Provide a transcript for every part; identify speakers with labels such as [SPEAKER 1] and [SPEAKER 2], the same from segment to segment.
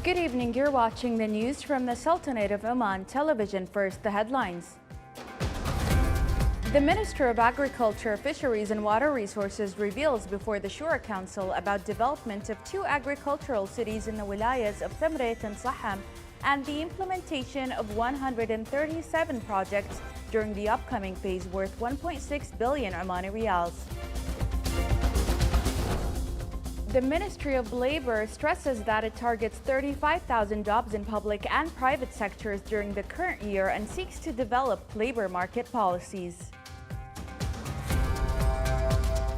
[SPEAKER 1] Good evening, you're watching the news from the Sultanate of Oman television. First, the headlines. The Minister of Agriculture, Fisheries and Water Resources reveals before the Shura Council about development of 2 agricultural cities in the wilayas of Thamret and Saham and the implementation of 137 projects during the upcoming phase worth 1.6 billion Omani riyals. The Ministry of Labor stresses that it targets 35,000 jobs in public and private sectors during the current year and seeks to develop labor market policies.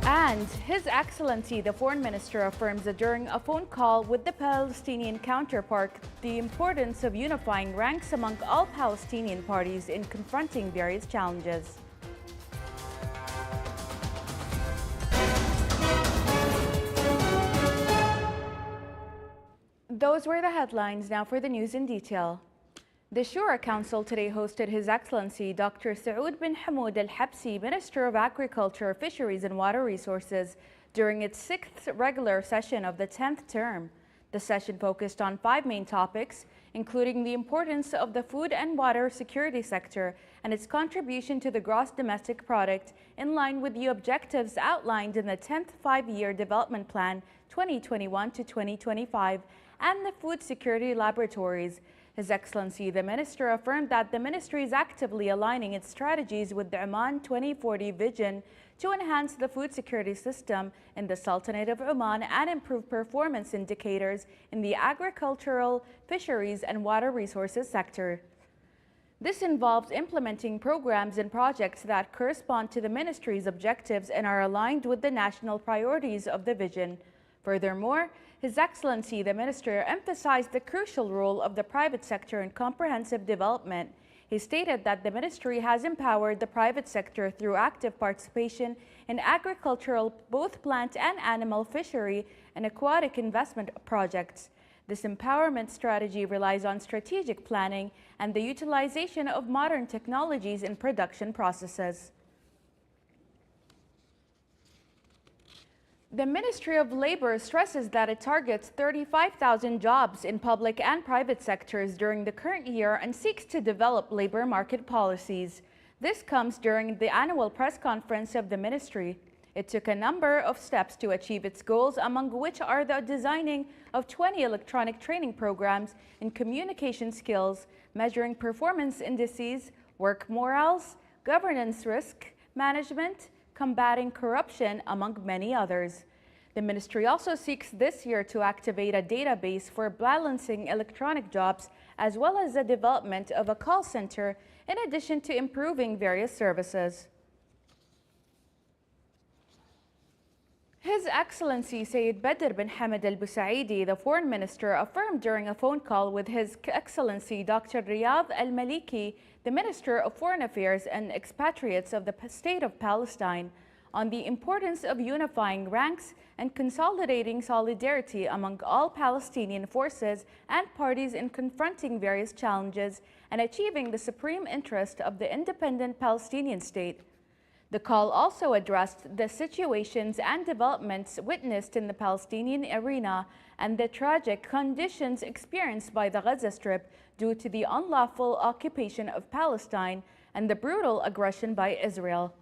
[SPEAKER 1] And His Excellency, the Foreign Minister, affirms that during a phone call with the Palestinian counterpart, the importance of unifying ranks among all Palestinian parties in confronting various challenges. Those were the headlines. Now for the news in detail. The Shura Council today hosted His Excellency Dr. Saoud bin Hamoud Al-Habsi, Minister of Agriculture, Fisheries and Water Resources, during its 6th regular session of the 10th term. The session focused on 5 main topics, including the importance of the food and water security sector and its contribution to the gross domestic product in line with the objectives outlined in the 10th Five-Year Development Plan 2021 to 2025 and the food security laboratories. His Excellency, the Minister, affirmed that the Ministry is actively aligning its strategies with the Oman 2040 vision to enhance the food security system in the Sultanate of Oman and improve performance indicators in the agricultural, fisheries and water resources sector. This involves implementing programs and projects that correspond to the Ministry's objectives and are aligned with the national priorities of the vision. Furthermore, His Excellency, the Minister, emphasized the crucial role of the private sector in comprehensive development. He stated that the Ministry has empowered the private sector through active participation in agricultural, both plant and animal fishery and aquatic investment projects. This empowerment strategy relies on strategic planning and the utilization of modern technologies in production processes. The Ministry of Labor stresses that it targets 35,000 jobs in public and private sectors during the current year and seeks to develop labor market policies. This comes during the annual press conference of the Ministry. It took a number of steps to achieve its goals, among which are the designing of 20 electronic training programs in communication skills, measuring performance indices, work morals, governance risk management, combating corruption, among many others. The Ministry also seeks this year to activate a database for balancing electronic jobs, as well as the development of a call center, in addition to improving various services. His Excellency Sayyid Badr bin Hamad Al Busaidi, the Foreign Minister, affirmed during a phone call with His Excellency Dr. Riyadh Al Maliki, the Minister of Foreign Affairs and Expatriates of the State of Palestine, on the importance of unifying ranks and consolidating solidarity among all Palestinian forces and parties in confronting various challenges and achieving the supreme interest of the independent Palestinian state. The call also addressed the situations and developments witnessed in the Palestinian arena and the tragic conditions experienced by the Gaza Strip due to the unlawful occupation of Palestine and the brutal aggression by Israel.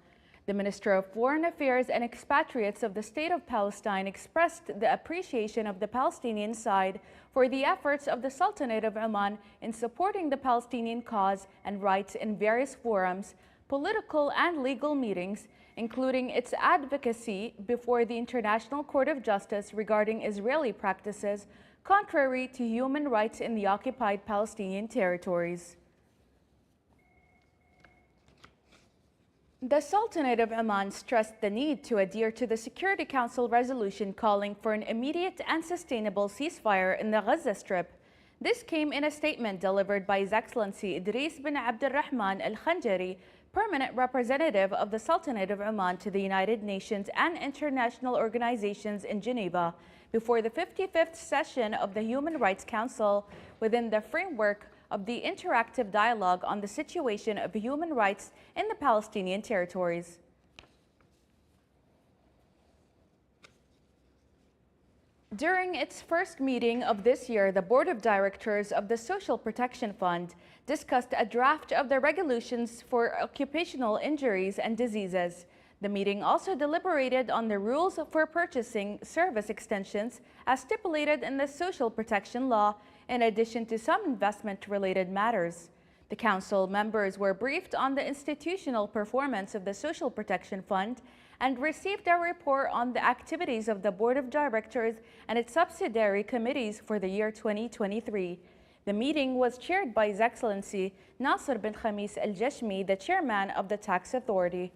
[SPEAKER 1] The Minister of Foreign Affairs and Expatriates of the State of Palestine expressed the appreciation of the Palestinian side for the efforts of the Sultanate of Oman in supporting the Palestinian cause and rights in various forums, political and legal meetings, including its advocacy before the International Court of Justice regarding Israeli practices contrary to human rights in the occupied Palestinian territories. The Sultanate of Oman stressed the need to adhere to the Security Council resolution calling for an immediate and sustainable ceasefire in the Gaza Strip. This came in a statement delivered by His Excellency Idris bin Abdulrahman Al-Khanjari, Permanent Representative of the Sultanate of Oman to the United Nations and international organizations in Geneva, before the 55th session of the Human Rights Council within the framework of the interactive dialogue on the situation of human rights in the Palestinian territories. During its first meeting of this year, the Board of Directors of the Social Protection Fund discussed a draft of the regulations for occupational injuries and diseases. The meeting also deliberated on the rules for purchasing service extensions as stipulated in the Social Protection Law, in addition to some investment-related matters. The Council members were briefed on the institutional performance of the Social Protection Fund and received a report on the activities of the Board of Directors and its subsidiary committees for the year 2023. The meeting was chaired by His Excellency Nasser bin Khamis Al Jashmi, the chairman of the Tax Authority.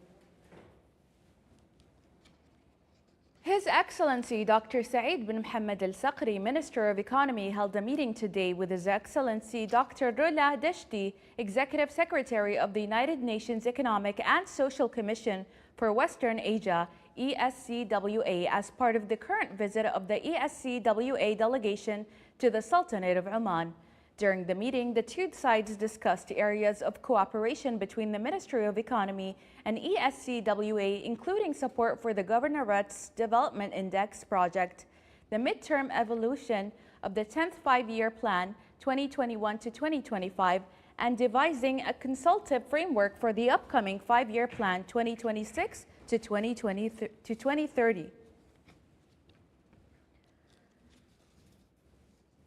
[SPEAKER 1] His Excellency Dr. Saeed bin Mohammed Al Saqri, Minister of Economy, held a meeting today with His Excellency Dr. Rola Deshti, Executive Secretary of the United Nations Economic and Social Commission for Western Asia, ESCWA, as part of the current visit of the ESCWA delegation to the Sultanate of Oman. During the meeting, the two sides discussed areas of cooperation between the Ministry of Economy and ESCWA, including support for the Governorate's Development Index project, the midterm evolution of the 10th Five-Year Plan 2021 to 2025, and devising a consultative framework for the upcoming Five-Year Plan 2026 to 2030.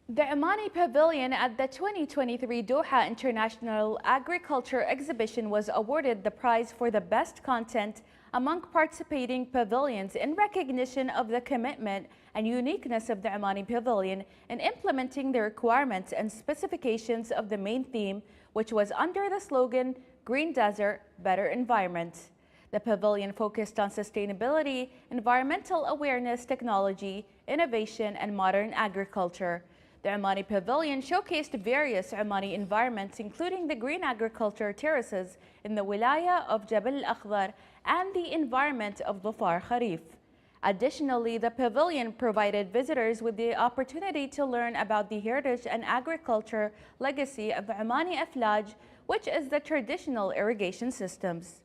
[SPEAKER 1] The Omani Pavilion at the 2023 Doha International Agriculture Exhibition was awarded the prize for the best content among participating pavilions in recognition of the commitment and uniqueness of the Omani Pavilion in implementing the requirements and specifications of the main theme, which was under the slogan, Green Desert, Better Environment. The pavilion focused on sustainability, environmental awareness, technology, innovation, and modern agriculture. The Omani Pavilion showcased various Omani environments, including the green agriculture terraces in the wilaya of Jabal Al-Akhdar and the environment of Dhufar Kharif. Additionally, the pavilion provided visitors with the opportunity to learn about the heritage and agriculture legacy of Omani Aflaj, which is the traditional irrigation systems.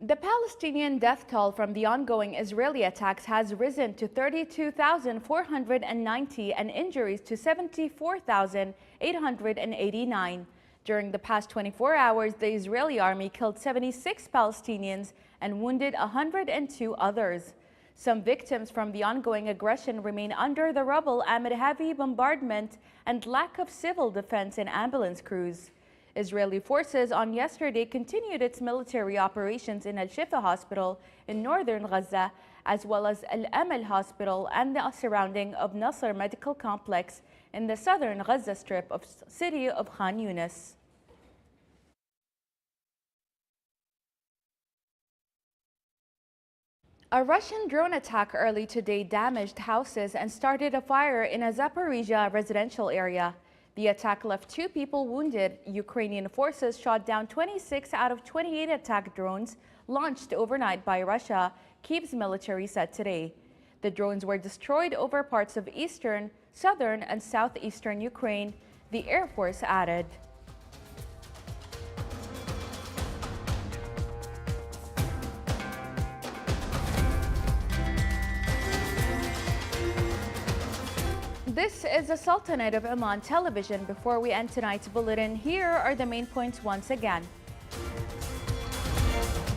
[SPEAKER 1] The Palestinian death toll from the ongoing Israeli attacks has risen to 32,490 and injuries to 74,889. During the past 24 hours, the Israeli army killed 76 Palestinians and wounded 102 others. Some victims from the ongoing aggression remain under the rubble amid heavy bombardment and lack of civil defense and ambulance crews. Israeli forces on yesterday continued its military operations in Al-Shifa Hospital in northern Gaza, as well as Al-Amal Hospital and the surrounding of Nasser Medical Complex in the southern Gaza Strip of city of Khan Yunis. A Russian drone attack early today damaged houses and started a fire in a Zaporizhia residential area. The attack left 2 people wounded. Ukrainian forces shot down 26 out of 28 attack drones launched overnight by Russia, Kyiv's military said today. The drones were destroyed over parts of eastern, southern, and southeastern Ukraine, the Air Force added. This is the Sultanate of Oman television. Before we end tonight's bulletin, here are the main points once again.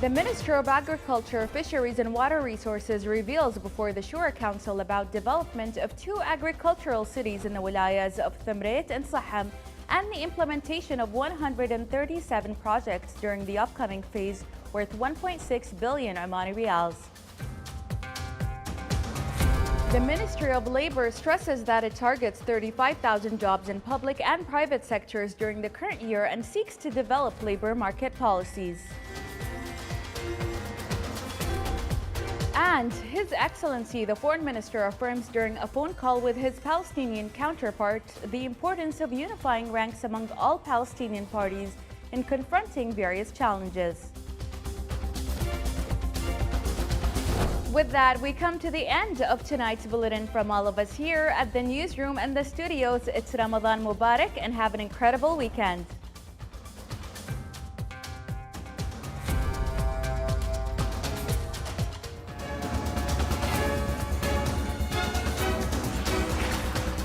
[SPEAKER 1] The Minister of Agriculture, Fisheries and Water Resources reveals before the Shura Council about development of 2 agricultural cities in the wilayas of Thamret and Saham and the implementation of 137 projects during the upcoming phase worth 1.6 billion Omani Riyals. The Ministry of Labor stresses that it targets 35,000 jobs in public and private sectors during the current year and seeks to develop labor market policies. And His Excellency, the Foreign Minister, affirms during a phone call with his Palestinian counterpart the importance of unifying ranks among all Palestinian parties in confronting various challenges. With that, we come to the end of tonight's bulletin. From all of us here at the newsroom and the studios, it's Ramadan Mubarak and have an incredible weekend.